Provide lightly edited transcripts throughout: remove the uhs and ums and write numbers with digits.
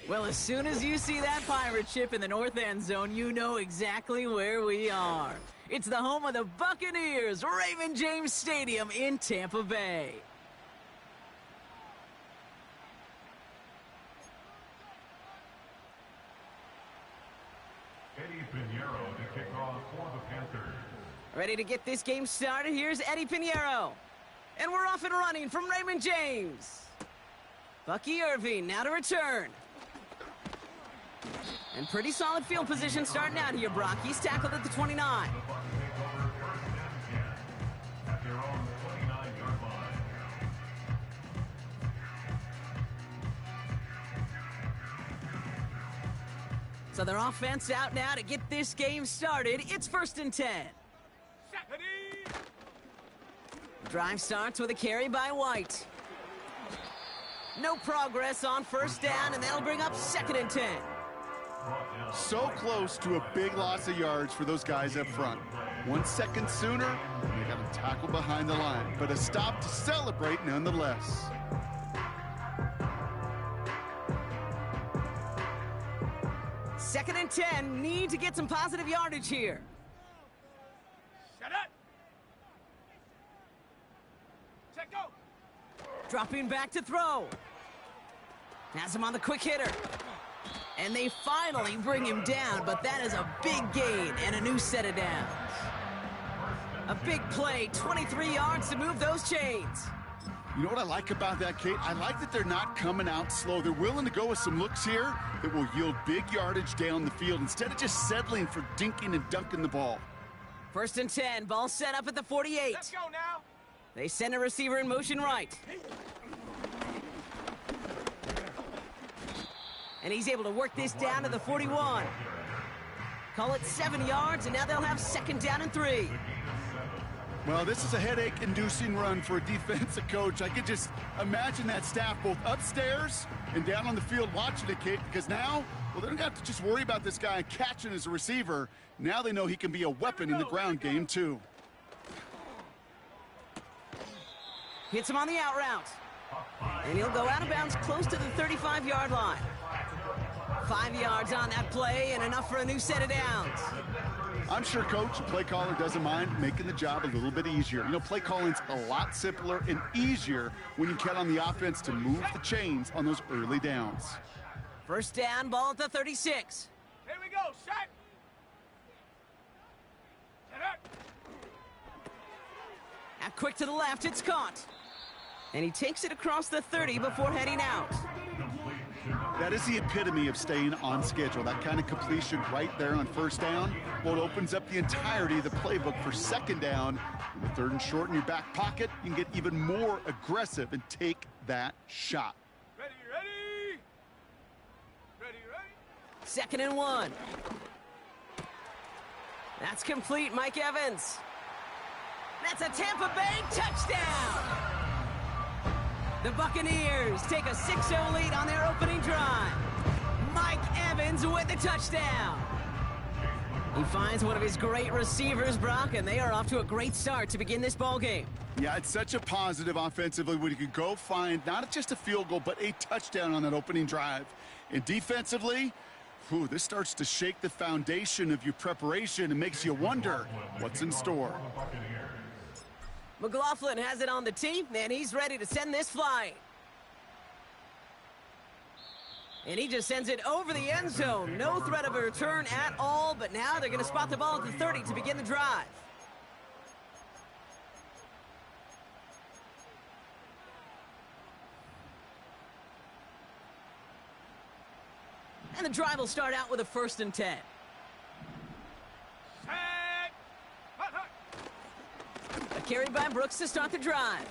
Well, as soon as you see that pirate ship in the north end zone, you know exactly where we are. It's the home of the Buccaneers, Raymond James Stadium in Tampa Bay. Eddie Pinheiro to kick off for the Panthers. Ready to get this game started, here's Eddie Pinheiro. And we're off and running from Raymond James. Bucky Irving now to return. And pretty solid field position starting out here, Brock. He's tackled at the 29. At their own 29-yard line. So their offense out now to get this game started. It's 1st and 10. Drive starts with a carry by White. No progress on 1st down, and that'll bring up 2nd and 10. So close to a big loss of yards for those guys up front. 1 second sooner, and they got a tackle behind the line, but a stop to celebrate nonetheless. Second and 10, need to get some positive yardage here. Shut up! Check go! Dropping back to throw. Has him on the quick hitter. And they finally bring him down, but that is a big gain and a new set of downs. A big play, 23 yards to move those chains. You know what I like about that, Kate? I like that they're not coming out slow. They're willing to go with some looks here that will yield big yardage down the field instead of just settling for dinking and dunking the ball. 1st and 10, ball set up at the 48. Let's go now! They send a receiver in motion right. And he's able to work this down to the 41. Call it 7 yards, and now they'll have 2nd down and 3. Well, this is a headache-inducing run for a defensive coach. I could just imagine that staff both upstairs and down on the field watching it, Kate, because now, well, they don't have to just worry about this guy catching as a receiver. Now they know he can be a weapon in the ground game, too. Hits him on the out route. And he'll go out of bounds close to the 35-yard line. 5 yards on that play and enough for a new set of downs. I'm sure Coach, the play caller, doesn't mind making the job a little bit easier. You know, play calling's a lot simpler and easier when you count on the offense to move the chains on those early downs. 1st down, ball at the 36. Here we go, shot! Get up! Out quick to the left, it's caught. And he takes it across the 30 before heading out. That is the epitome of staying on schedule. That kind of completion right there on 1st down. Well, it opens up the entirety of the playbook for 2nd down. In the 3rd and short in your back pocket, you can get even more aggressive and take that shot. Ready, ready! Ready, ready! 2nd and 1. That's complete, Mike Evans. That's a Tampa Bay touchdown! The Buccaneers take a 6-0 lead on their opening drive. Mike Evans with the touchdown. He finds one of his great receivers, Brock, and they are off to a great start to begin this ball game. Yeah, it's such a positive offensively when you can go find not just a field goal, but a touchdown on that opening drive. And defensively, this starts to shake the foundation of your preparation and makes you wonder what's in store. McLaughlin has it on the tee, and he's ready to send this flying. And he just sends it over the end zone. No threat of a return at all, but now they're going to spot the ball at the 30 to begin the drive. And the drive will start out with a 1st and 10. A carry by Brooks to start the drive.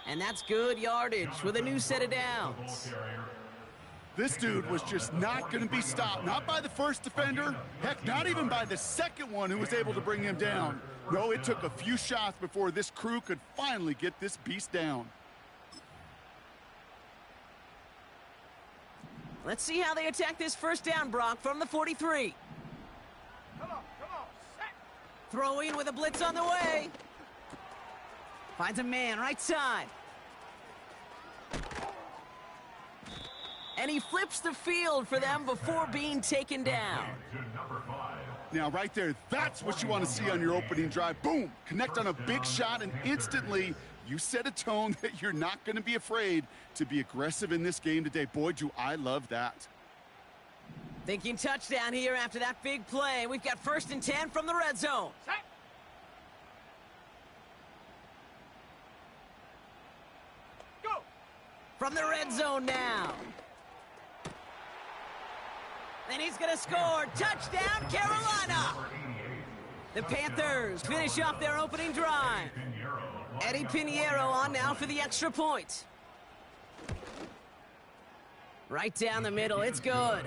And that's good yardage with a new set of downs. This dude was just not going to be stopped. Not by the 1st defender. Heck, not even by the 2nd one who was able to bring him down. No, it took a few shots before this crew could finally get this beast down. Let's see how they attack this 1st down, Brock, from the 43. Come on, set! Throwing with a blitz on the way. Finds a man right side. and he flips the field for them before being taken down. To number 5. Now, right there, that's what you want to see on your opening drive. Boom! Connect on a big shot, and instantly you set a tone that you're not going to be afraid to be aggressive in this game today. Boy, do I love that. Thinking touchdown here after that big play. We've got 1st and 10 from the red zone. Set. Go. From the red zone now. And he's going to score. Touchdown, Carolina! The Panthers finish off their opening drive. Eddie Pinheiro on now for the extra point. Right down the middle, it's good.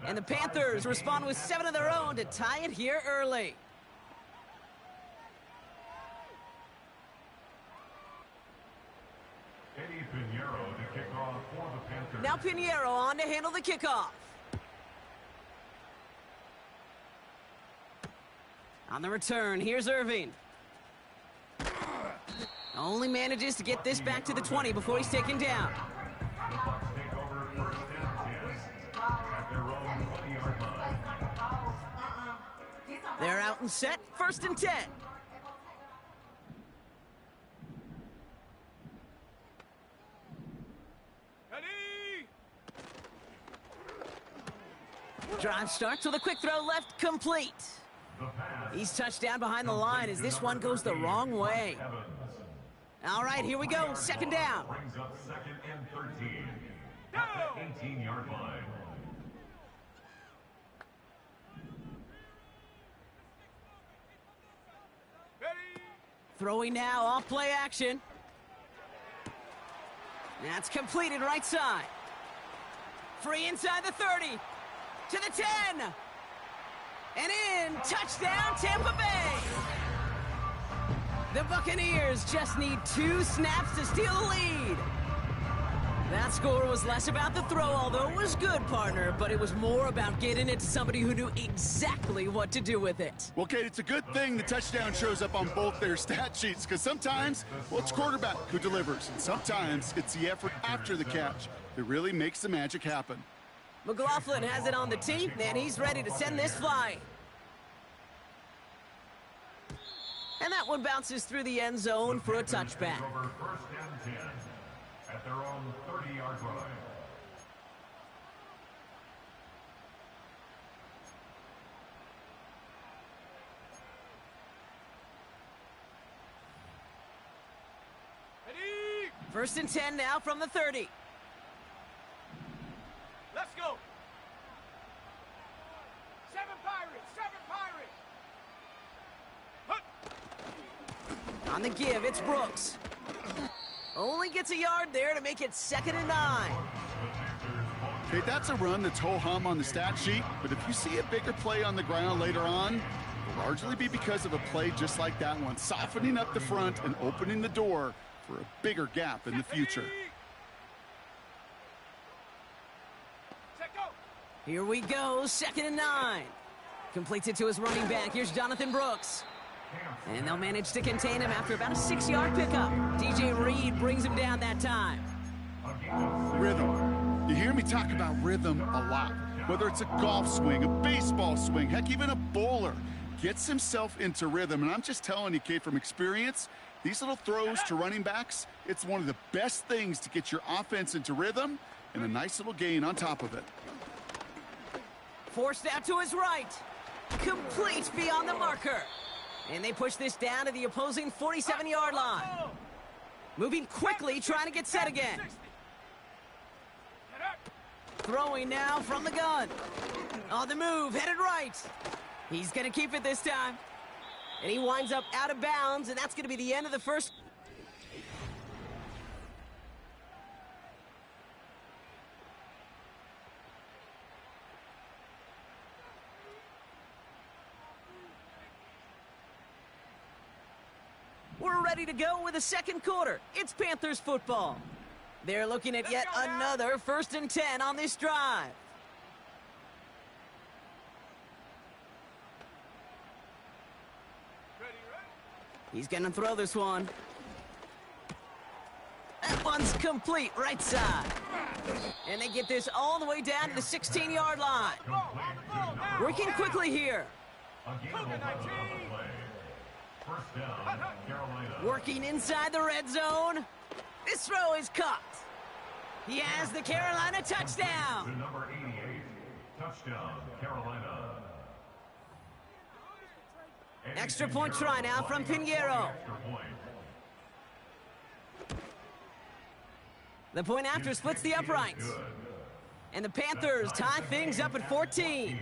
And the Panthers respond with 7 of their own to tie it here early. Eddie Pinheiro to kick off for the Panthers. Now Pinheiro on to handle the kickoff. On the return, here's Irving. Only manages to get this back to the 20 before he's taken down. The Bucs take over 1st and 10 at their own 20-yard line. They're out and set, 1st and 10. Ready. Drive starts with a quick throw left, complete. The pass. He's touched down behind the line as this one goes the wrong way. Evans. All right, here we go, 2nd down. Brings up 2nd and 13 Go. at the 18-yard line. Ready. Throwing now, off play action. That's completed right side. Free inside the 30. To the 10. And in, touchdown, Tampa Bay. The Buccaneers just need 2 snaps to steal the lead. That score was less about the throw, although it was good, partner, but it was more about getting it to somebody who knew exactly what to do with it. Well, Kate, it's a good thing the touchdown shows up on both their stat sheets, because sometimes, well, it's quarterback who delivers, and sometimes it's the effort after the catch that really makes the magic happen. McLaughlin has it on the tee, and he's ready to send this flying. And that one bounces through the end zone for a touchback. Over 1st and 10 at their own 30-yard line. Ready. 1st and 10 now from the 30. Let's go. 7 Pirates. 7 Pirates. Hut. On the give, it's Brooks. Only gets a yard there to make it 2nd and 9. Kate, that's a run that's ho-hum on the stat sheet, but if you see a bigger play on the ground later on, it'll largely be because of a play just like that one, softening up the front and opening the door for a bigger gap in the future. Set go. Here we go, 2nd and 9. Completes it to his running back. Here's Jonathan Brooks. And they'll manage to contain him after about a 6-yard pickup. DJ Reed brings him down that time. Rhythm. You hear me talk about rhythm a lot. Whether it's a golf swing, a baseball swing, heck, even a bowler gets himself into rhythm. And I'm just telling you, Kate, from experience, these little throws to running backs, it's one of the best things to get your offense into rhythm and a nice little gain on top of it. Forced out to his right. Complete beyond the marker. And they push this down to the opposing 47-yard line. Moving quickly, trying to get set again. Throwing now from the gun. On the move, headed right. He's going to keep it this time. And he winds up out of bounds, and that's going to be the end of the first. We're ready to go with the 2nd quarter. It's Panthers football. They're looking at yet another 1st and 10 on this drive. Ready, ready. He's going to throw this one. That one Runs complete right side. And they get this all the way down to the 16-yard line. Working quickly here. First down, Carolina. Working inside the red zone. This throw is caught. He has the Carolina touchdown. To number 88. Touchdown, Carolina. Extra point try now from Pinheiro. Extra point. The point after splits the uprights. And the Panthers tie things up at 14.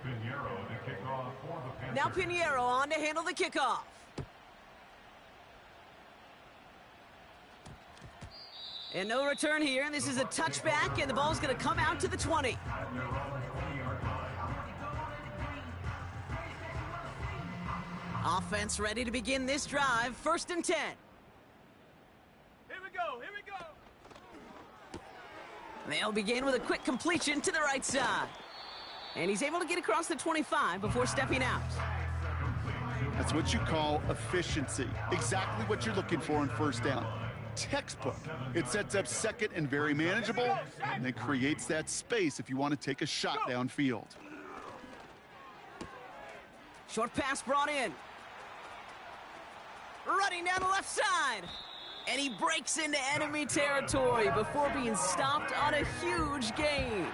Pinheiro to kick off for the Panthers. Now Pinheiro on to handle the kickoff. And no return here, and this is a touchback, and the ball's going to come out to the 20. At their own 20-yard line. Offense ready to begin this drive. 1st and 10. Here we go, here we go. They'll begin with a quick completion to the right side. And he's able to get across the 25 before stepping out. That's what you call efficiency. Exactly what you're looking for in first down. Textbook. It sets up second and very manageable, and then creates that space if you want to take a shot downfield. Short pass brought in. Running down the left side. And he breaks into enemy territory before being stopped on a huge gain.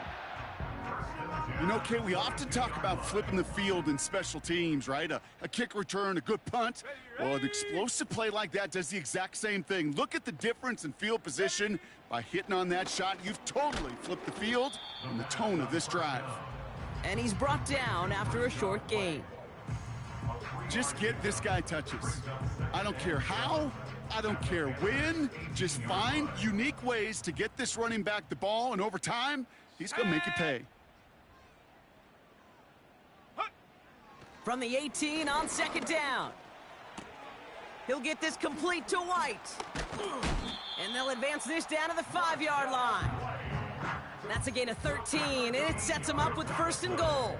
You know, Kate, we often talk about flipping the field in special teams, right? A kick return, a good punt. Well, an explosive play like that does the exact same thing. Look at the difference in field position. By hitting on that shot, you've totally flipped the field and the tone of this drive. And he's brought down after a short gain. Just get this guy touches. I don't care how, I don't care when. Just find unique ways to get this running back the ball, and over time, he's going to make you pay. From the 18 on 2nd down. He'll get this complete to White. And they'll advance this down to the 5-yard line. That's a gain of 13, and it sets him up with 1st and goal.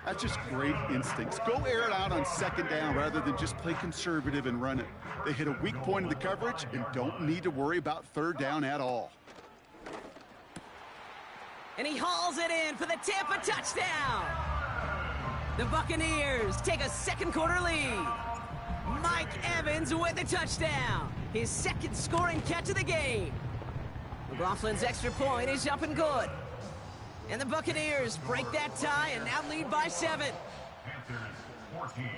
That's just great instincts. Go air it out on 2nd down rather than just play conservative and run it. They hit a weak point in the coverage and don't need to worry about 3rd down at all. And he hauls it in for the Tampa touchdown. The Buccaneers take a 2nd quarter lead. Mike Evans with a touchdown. His 2nd scoring catch of the game. McLaughlin's extra point is up and good. And the Buccaneers break that tie and now lead by 7. Panthers 14.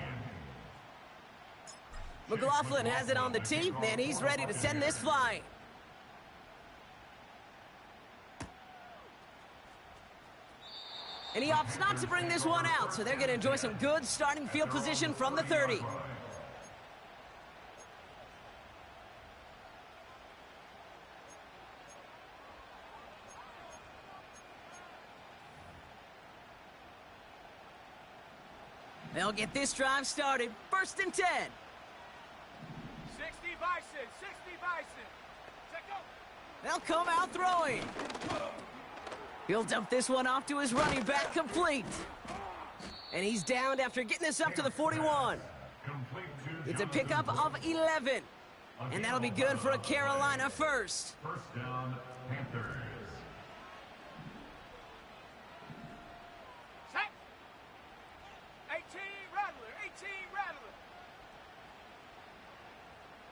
McLaughlin has it on the tee, and he's ready to send this flying. And he opts not to bring this one out, so they're going to enjoy some good starting field position from the 30. They'll get this drive started. 1st and 10. 60 Bison, 60 Bison. Check out. They'll come out throwing. He'll dump this one off to his running back, complete. And he's downed after getting this up to the 41. It's a pickup of 11. And that'll be good for a Carolina first. First down, Panthers. Set. 18 Rattler, 18 Rattler.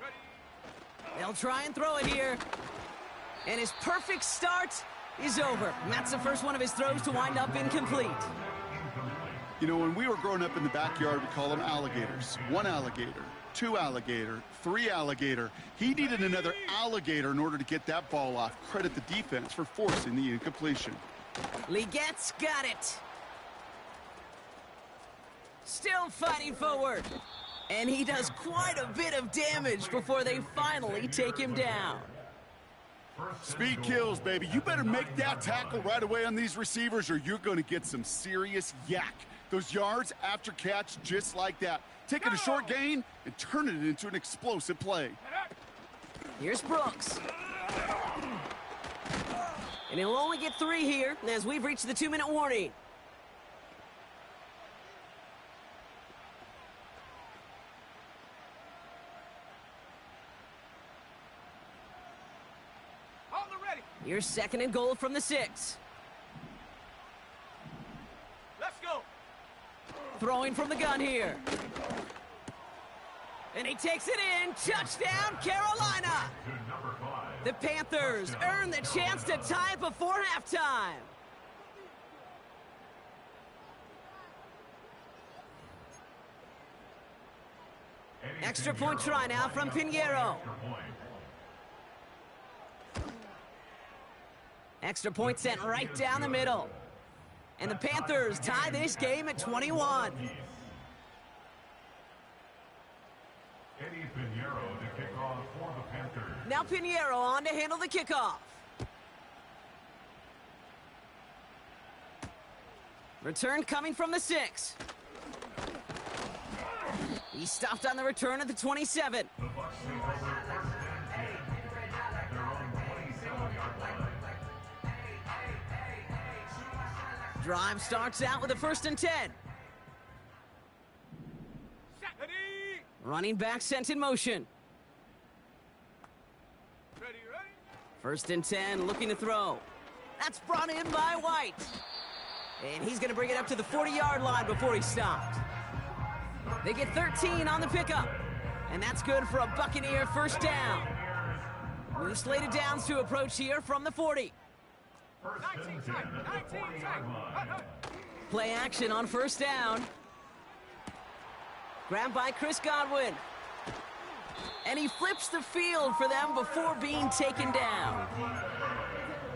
Ready. They'll try and throw it here. And his perfect start is over. And that's the first one of his throws to wind up incomplete. You know, when we were growing up in the backyard, we call them alligators. 1 alligator, 2 alligator, 3 alligator. He needed another alligator in order to get that ball off. Credit the defense for forcing the incompletion. Legette's got it. Still fighting forward. And he does quite a bit of damage before they finally take him down. Speed kills, baby. You better make that tackle right away on these receivers or you're going to get some serious yak. Those yards after catch just like that. Take it a short gain and turn it into an explosive play. Here's Brooks. And he'll only get 3 here as we've reached the 2-minute warning. Here's 2nd and goal from the 6. Let's go. Throwing from the gun here. And he takes it in. Touchdown, Carolina. The Panthers earn the chance to tie it before halftime. Extra point try now from Pinheiro. Extra point sent right down the middle. And the Panthers tie this game at 21. Eddie Pinheiro to kick off for the Panthers. Now Pinheiro on to handle the kickoff. Return coming from the 6. He stopped on the return at the 27. The Bucs take over 1st and 10 at their own 27-yard line. Drive starts out with a 1st and 10. Ready? Running back sent in motion. Ready? 1st and 10, looking to throw. That's brought in by White. And he's going to bring it up to the 40-yard line before he stopped. They get 13 on the pickup. And that's good for a Buccaneer 1st down. New slated downs to approach here from the 40. 19 tight. 19 tight. Play action on 1st down. Grabbed by Chris Godwin. And he flips the field for them before being taken down.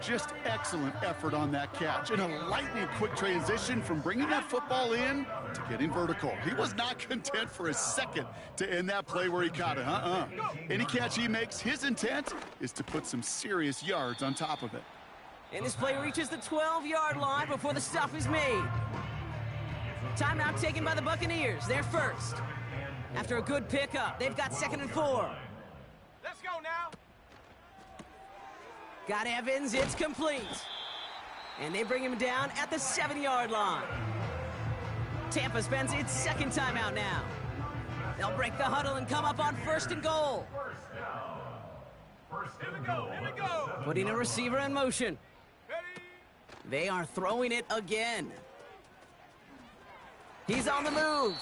Just excellent effort on that catch. And a lightning quick transition from bringing that football in to getting vertical. He was not content for a second to end that play where he caught it. Any catch he makes, his intent is to put some serious yards on top of it. And this play reaches the 12-yard line before the stop is made. Timeout taken by the Buccaneers. They're first. After a good pickup, they've got 2nd and 4. Let's go now. Got Evans, it's complete. And they bring him down at the 7-yard line. Tampa spends its 2nd timeout now. They'll break the huddle and come up on 1st and goal. Here we go. Here we go. Putting a receiver in motion. Ready? They are throwing it again. He's on the move.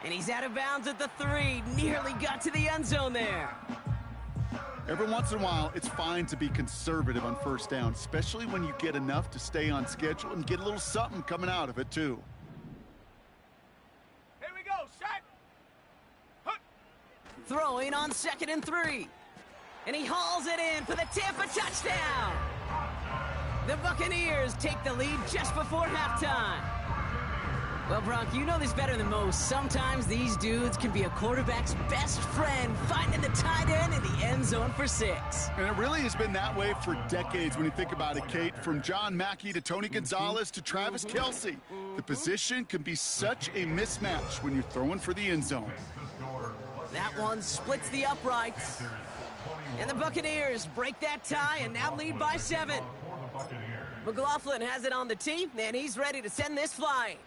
And he's out of bounds at the 3. Nearly got to the end zone there. Every once in a while, it's fine to be conservative on 1st down, especially when you get enough to stay on schedule and get a little something coming out of it, too. Here we go. Set. Hook. Throwing on 2nd and 3. And he hauls it in for the Tampa touchdown. The Buccaneers take the lead just before halftime. Well, Brock, you know this better than most. Sometimes these dudes can be a quarterback's best friend, finding the tight end in the end zone for 6. And it really has been that way for decades when you think about it, Kate. From John Mackey to Tony Gonzalez to Travis Kelce. The position can be such a mismatch when you're throwing for the end zone. That one splits the uprights. And the Buccaneers break that tie and now lead by 7. McLaughlin has it on the tee, and he's ready to send this flying.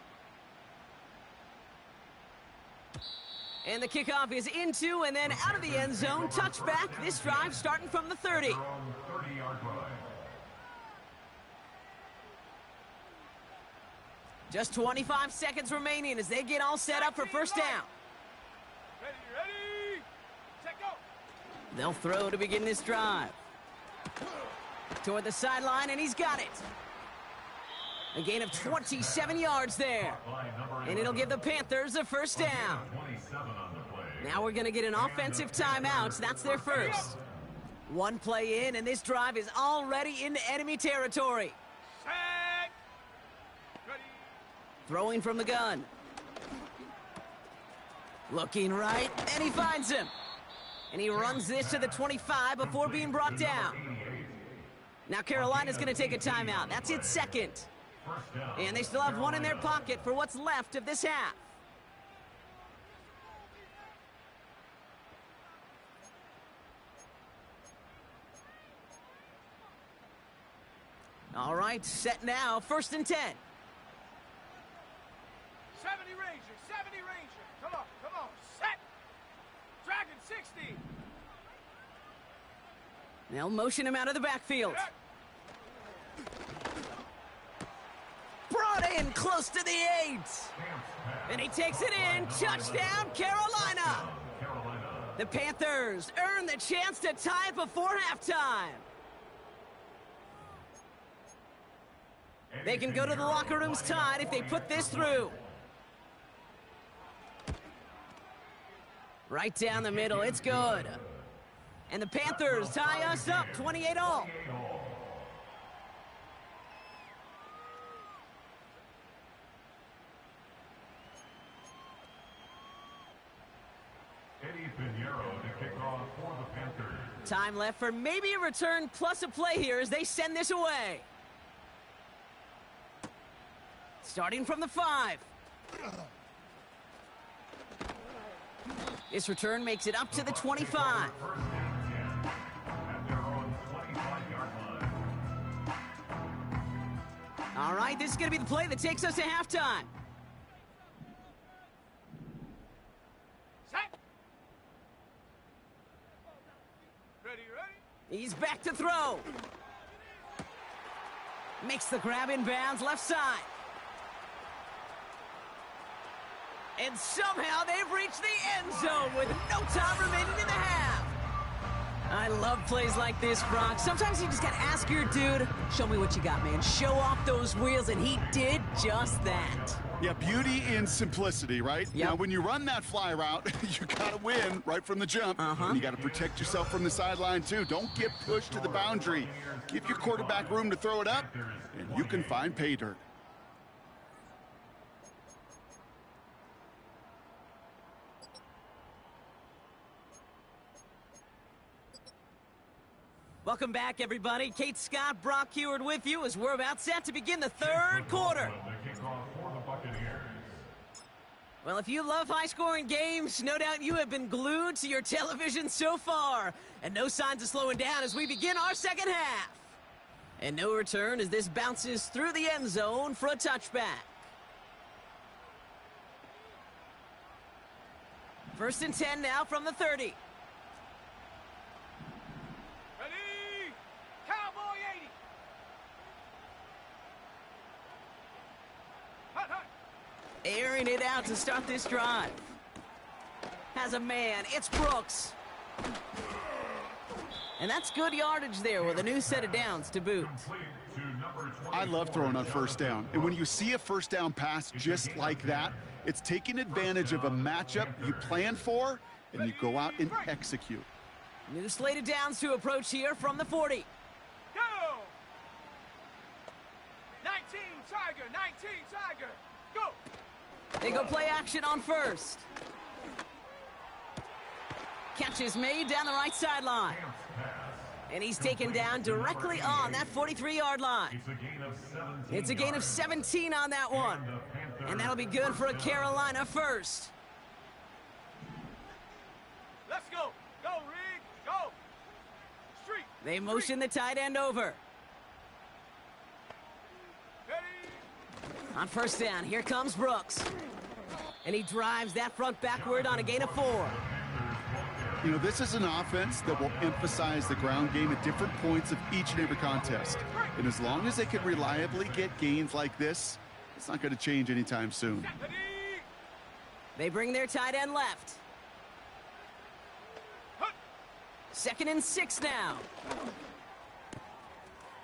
And the kickoff is into and then out of the end zone. Touchback. This drive starting from the 30. Just 25 seconds remaining as they get all set up for 1st down. Ready? Set go. They'll throw to begin this drive. Toward the sideline, and he's got it. A gain of 27 yards there. And it'll give the Panthers a 1st down. Now we're going to get an offensive timeout. That's their first. One play in, and this drive is already into enemy territory. Set. Ready. Throwing from the gun. Looking right, and he finds him. And he runs this to the 25 before being brought down. Now Carolina's going to take a timeout. That's its 2nd. And they still have one in their pocket for what's left of this half. All right, set now. 1st and 10. 70 Ranger. 70 Ranger. Come on. Set. Dragon 60. They'll motion him out of the backfield. in close to the 8. And he takes it in. Touchdown, Carolina. The Panthers earn the chance to tie it before halftime. They can go to the locker rooms tied if they put this through. Right down the middle, it's good. And the Panthers tie us up 28-all. Time left for maybe a return plus a play here as they send this away. Starting from the 5. This return makes it up to the 25. All right, this is going to be the play that takes us to halftime. Set. Ready. He's back to throw. Makes the grab in bounds left side. And somehow they've reached the end zone with no time remaining in the half. I love plays like this, Brock. Sometimes you just got to ask your dude, show me what you got, man. Show off those wheels, and he did just that. Yeah, beauty in simplicity, right? Yep. Now, when you run that fly route, you got to win right from the jump. And you got to protect yourself from the sideline, too. Don't get pushed to the boundary. Give your quarterback room to throw it up, and you can find pay dirt. Welcome back, everybody. Kate Scott, Brock Heward with you as we're about set to begin the third quarter. Well, if you love high-scoring games, no doubt you have been glued to your television so far. And no signs of slowing down as we begin our second half. And no return as this bounces through the end zone for a touchback. 1st and 10 now from the 30. Airing it out to start this drive. Has a man. It's Brooks. And that's good yardage there with a new set of downs to boot. I love throwing on first down. And when you see a first down pass just like that, it's taking advantage of a matchup you plan for, and you go out and execute. New slate of downs to approach here from the 40. Go! 19 Tiger, 19 Tiger. Go! They go play action on first. Catch is made down the right sideline. And he's taken down directly on that 43-yard line. It's a gain of 17 on that one. And that'll be good for a Carolina first. Let's go. Go, Reed. Go. Street. They motion the tight end over. On first down, here comes Brooks. And he drives that front backward on a gain of 4. You know, this is an offense that will emphasize the ground game at different points of each and every contest. And as long as they can reliably get gains like this, it's not going to change anytime soon. They bring their tight end left. 2nd and 6 now.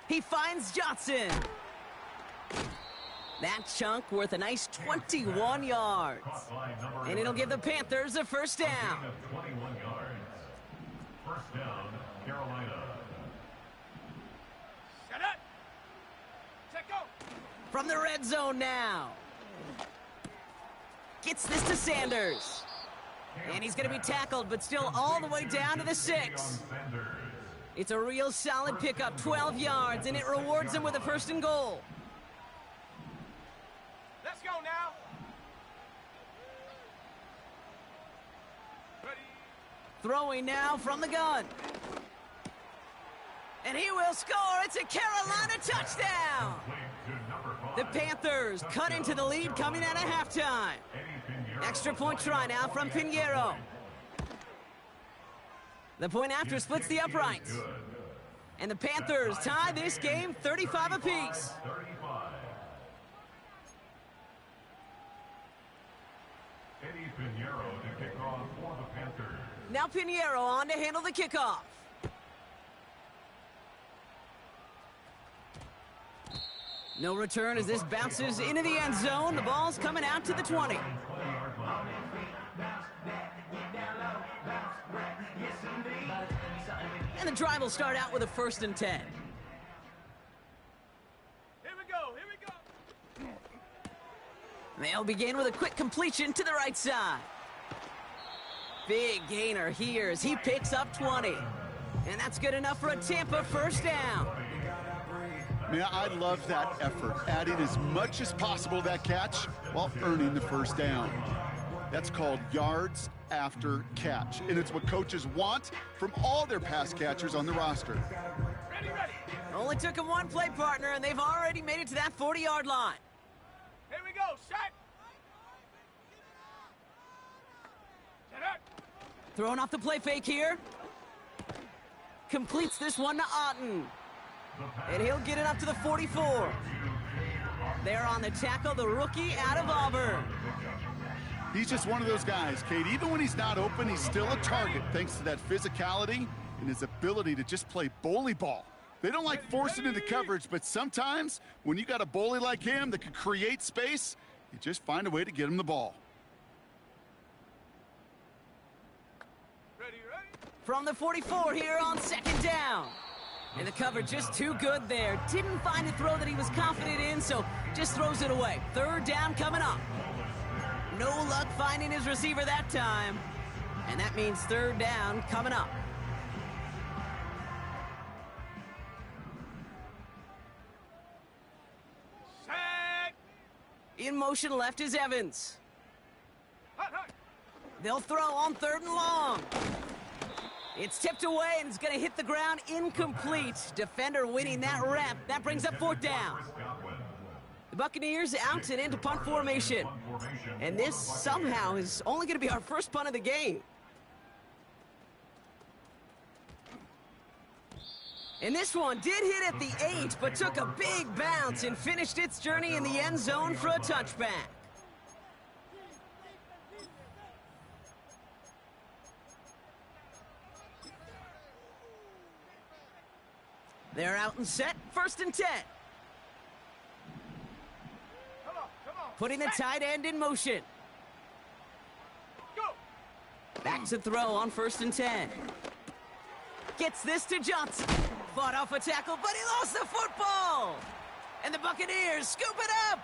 He finds Johnson. That chunk worth a nice 21 yards. And it'll give the Panthers a first down. 21 yards. First down, Carolina. Set up. Check go. From the red zone now. Gets this to Sanders. And he's going to be tackled, but still all the way down to the 6. It's a real solid pickup, 12 yards, and it rewards him with a 1st and goal. Let's go now. Ready. Throwing now from the gun. And he will score. It's a Carolina touchdown. The Panthers cut into the lead coming out of halftime. Extra point try now from Pinheiro. The point after splits the uprights. And the Panthers tie this game 35 apiece. Eddie Pinheiro to kick off for the Panthers. Now Pinheiro on to handle the kickoff. No return as this bounces into the end zone. The ball's coming out to the 20. And the drive will start out with a 1st and 10. Here we go. They'll begin with a quick completion to the right side. Big gainer here as he picks up 20. And that's good enough for a Tampa 1st down. Man, I love that effort, adding as much as possible to that catch while earning the 1st down. That's called yards after catch, and it's what coaches want from all their pass catchers on the roster. Ready. Only took him one play, partner, and they've already made it to that 40-yard line. Here we go. Set. Set up. Throwing off the play fake here. Completes this one to Otten. And he'll get it up to the 44. There on the tackle, the rookie out of Auburn. He's just one of those guys, Kate. Even when he's not open, he's still a target thanks to that physicality and his ability to just play bully ball. They don't like forcing into coverage, but sometimes when you got a bully like him that can create space, you just find a way to get him the ball. Ready. From the 44 here on 2nd down. And the cover just too good there. Didn't find a throw that he was confident in, so just throws it away. 3rd down coming up. No luck finding his receiver that time. And that means 3rd down coming up. Set. In motion left is Evans. Hut. They'll throw on 3rd and long. It's tipped away and it's going to hit the ground incomplete. Defender winning that rep. That brings up 4th down. The Buccaneers out and into punt formation. And this somehow is only going to be our 1st punt of the game. And this one did hit at the 8, but took a big bounce and finished its journey in the end zone for a touchback. They're out and set, 1st and 10. Come on. Putting the tight end in motion. Go. Back to throw on 1st and 10. Gets this to Johnson. Fought off a tackle, but he lost the football. And the Buccaneers scoop it up.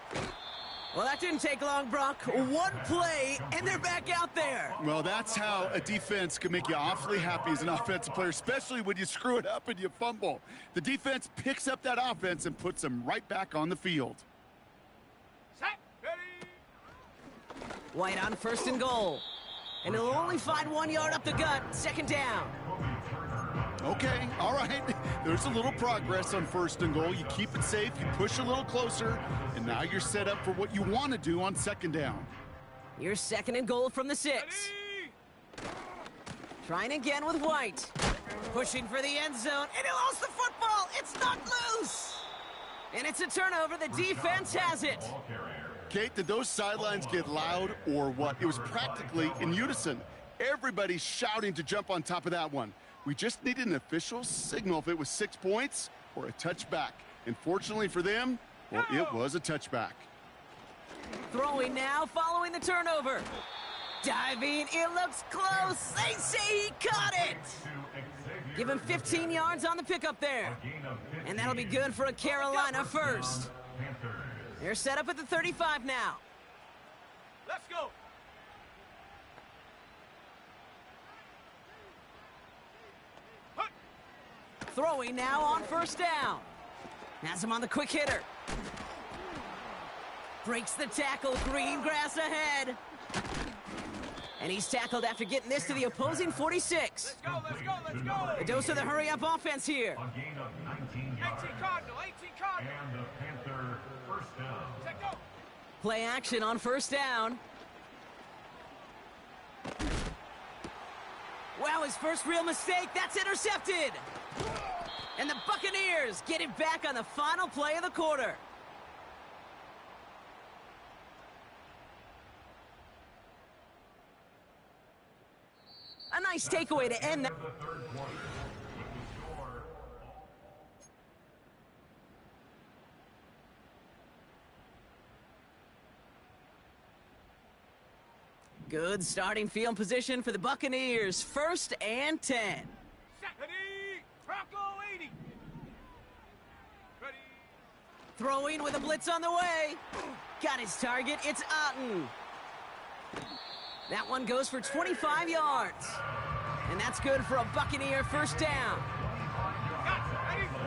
Well, that didn't take long, Brock. One play, and they're back out there. Well, that's how a defense can make you awfully happy as an offensive player, especially when you screw it up and you fumble. The defense picks up that offense and puts them right back on the field. Set. Ready. White on 1st and goal. And he'll only find 1 yard up the gut, 2nd down. Okay, all right. There's a little progress on 1st and goal. You keep it safe, you push a little closer, and now you're set up for what you want to do on 2nd down. Your 2nd and goal from the 6. Ready. Trying again with White. Pushing for the end zone, and he lost the football. It's not loose. And it's a turnover. The defense has it. Kate, did those sidelines get loud or what? It was practically in unison. Everybody shouting to jump on top of that one. We just needed an official signal if it was 6 points or a touchback. And fortunately for them, well, it was a touchback. Throwing now following the turnover. Diving, it looks close. They say he caught it. Give him 15 yards on the pickup there. And that'll be good for a Carolina 1st. They're set up at the 35 now. Let's go. Throwing now on 1st down. Has him on the quick hitter. Breaks the tackle, green grass ahead. And he's tackled after getting this to the opposing 46. Let's go. A dose of the hurry-up offense here. A gain of 19 18 yards. Cardinal. And the Panther 1st down. Set go. Play action on 1st down. Wow, his first real mistake. That's intercepted. And the Buccaneers get it back on the final play of the quarter. A nice takeaway to end that. The third quarter with the score. Good starting field position for the Buccaneers. 1st and 10. Ready, Bronco 80. Ready. Throwing with a blitz on the way. Got his target. It's Otten. That one goes for 25 yards. And that's good for a Buccaneer 1st down.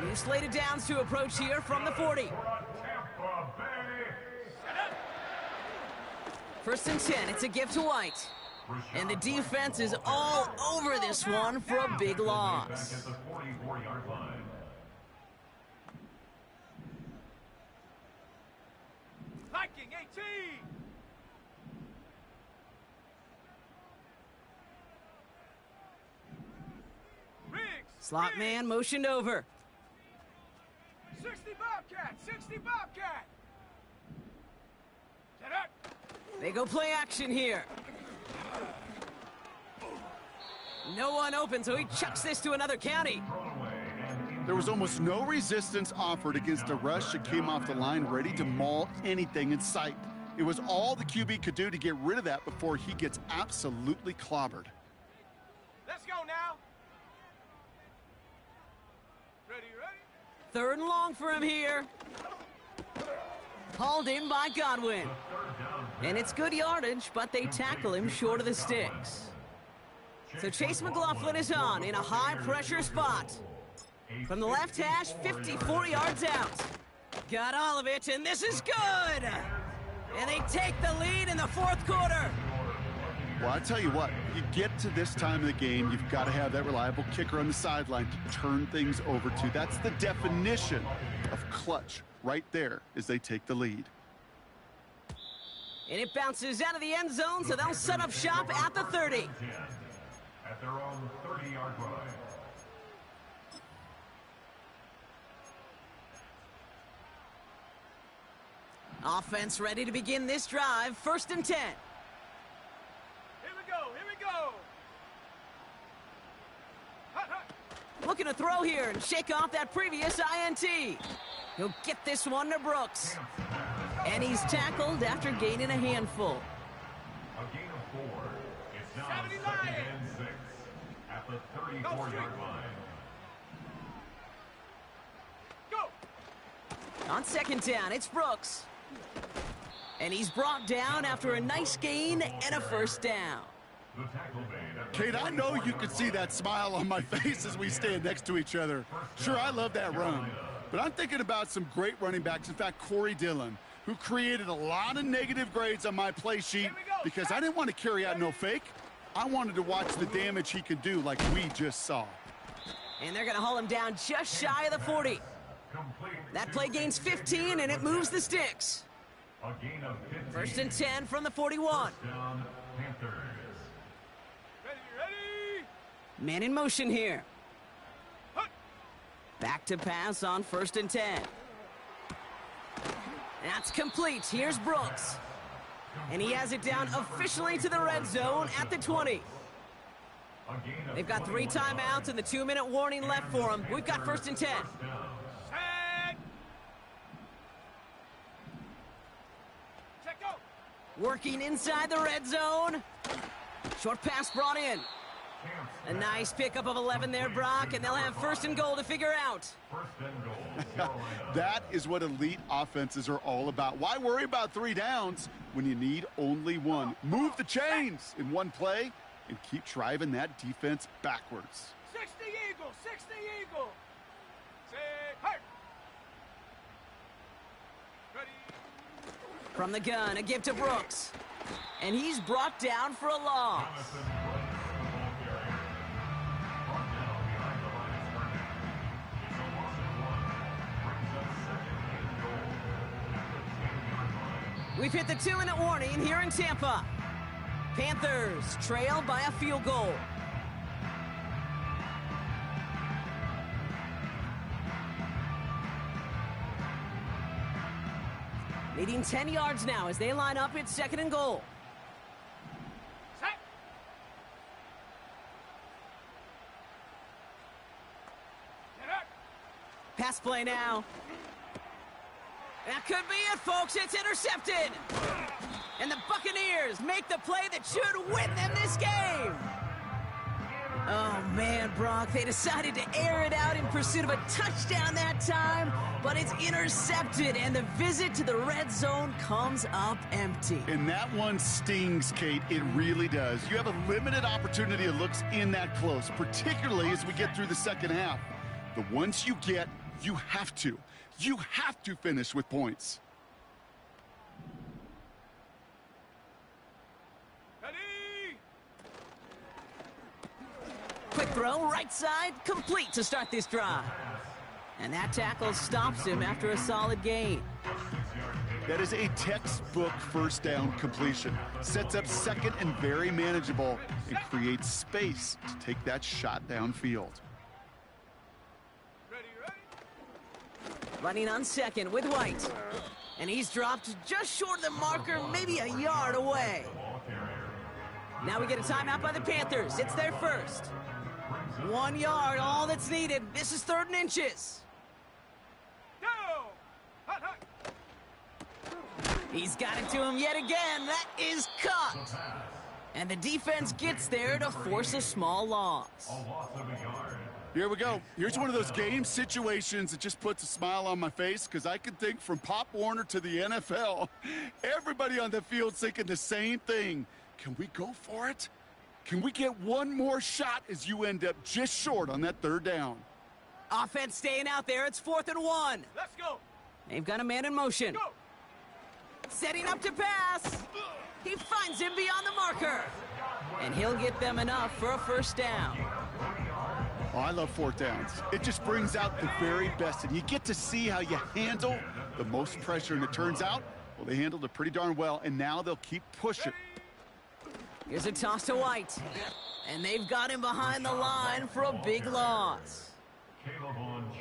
New slate of downs to approach here from the 40. Tampa Bay. 1st and 10. It's a gift to White. And the defense is all over this one for a big Back loss. at the 44-yard line. Viking 18. Riggs. Slot Riggs. man motioned over. 60 Bobcat. 60 Bobcat. Set up. They go play action here. No one open, so he chucks this to another county. There was almost no resistance offered against a rush that came off the line ready to maul anything in sight. It was all the QB could do to get rid of that before he gets absolutely clobbered. Let's go now. Ready, ready. 3rd and long for him here. Hauled in by Godwin. And it's good yardage, but they tackle him short of the sticks. So Chase McLaughlin is on in a high-pressure spot. From the left hash, 54 yards out. Got all of it, and this is good! And they take the lead in the 4th quarter. Well, I tell you what, you get to this time of the game, you've got to have that reliable kicker on the sideline to turn things over to. That's the definition of clutch right there as they take the lead. And it bounces out of the end zone, so they'll set up shop at the 30. At their own 30-yard line. Offense ready to begin this drive. 1st and 10. Here we go. Here we go. Hut, hut. Looking to throw here and shake off that previous INT. He'll get this one to Brooks. And he's tackled after gaining a handful. A gain of 4. It's now 70 2nd Lions. and 6 at the Go 34-yard straight. line. Go. On 2nd down, it's Brooks. And he's brought down after a nice gain and a 1st down. The tackle made at the Kate, I know you can see that smile on my face as we stand next to each other. Sure, I love that run. But I'm thinking about some great running backs. In fact, Corey Dillon, who created a lot of negative grades on my play sheet because I didn't want to carry out no fake. I wanted to watch the damage he could do like we just saw. And they're going to haul him down just shy of the 40. complete. That play gains 15, and it moves the sticks. A gain of 15. 1st and 10 from the 41. Down, Panthers. Ready, ready. Man in motion here. Hut. Back to pass on 1st and 10. That's complete. Here's Brooks. And he has it down officially to the red zone at the 20. They've got 3 timeouts and the 2-minute warning left for them. We've got 1st and 10. Set. Check go. Working inside the red zone. Short pass brought in. A nice pickup of 11 there, Brock, and they'll have 1st and goal to figure out. First and goal, Carolina. That is what elite offenses are all about. Why worry about 3 downs when you need only 1? Move the chains in one play and keep driving that defense backwards. 60 Eagle. 60 Eagle. Say, hurt. Ready. From the gun, a give to Brooks. And he's brought down for a loss. Jonathan Brooks, the ball carrier. Brought down behind the line of scrimmage. It's a loss of 1. Brings up 2nd and goal at the 10-yard line. We've hit the 2-minute warning here in Tampa. Panthers trail by a field goal. Needing 10 yards now as they line up at 2nd and goal. Set. Pass play now. That could be it, folks. It's intercepted. And the Buccaneers make the play that should win them this game. Oh, man, Brock, they decided to air it out in pursuit of a touchdown that time, but it's intercepted, and the visit to the red zone comes up empty. And that one stings, Kate. It really does. You have a limited opportunity of looks in that close, particularly as we get through the second half. The ones you get, you have to. You have to finish with points. Quick throw, right side, complete to start this drive. And that tackle stops him after a solid gain. That is a textbook first down completion. Sets up second and very manageable and creates space to take that shot downfield. Running on second with White. And he's dropped just short of the marker, maybe a yard away. Now we get a timeout by the Panthers. It's their first. 1 yard, all that's needed. This is 3rd and inches. He's got it to him yet again. That is cut. And the defense gets there to force a small loss. Here we go. Here's one of those game situations that just puts a smile on my face because I can think from Pop Warner to the NFL. Everybody on the field's thinking the same thing. Can we go for it? Can we get one more shot as you end up just short on that 3rd down? Offense staying out there. It's 4th and 1. Let's go. They've got a man in motion. Go. Setting up to pass. He finds him beyond the marker. And he'll get them enough for a first down. Oh, I love 4th downs. It just brings out the very best, and you get to see how you handle the most pressure, and it turns out, well, they handled it pretty darn well, and now they'll keep pushing. Here's a toss to White. And they've got him behind the line for a big loss.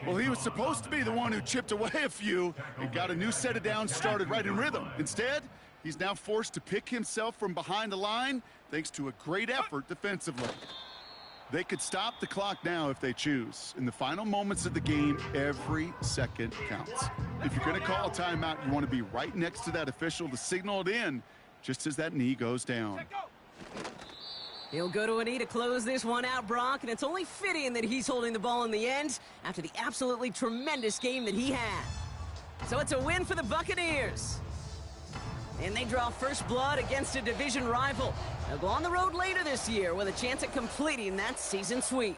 Well, he was supposed to be the one who chipped away a few and got a new set of downs started right in rhythm. Instead, he's now forced to pick himself from behind the line thanks to a great effort defensively. They could stop the clock now if they choose. In the final moments of the game, every second counts. If you're going to call a timeout, you want to be right next to that official to signal it in just as that knee goes down. He'll go to a knee to close this one out, Brock, and it's only fitting that he's holding the ball in the end after the absolutely tremendous game that he had. So it's a win for the Buccaneers. And they draw first blood against a division rival. They'll go on the road later this year with a chance at completing that season sweep.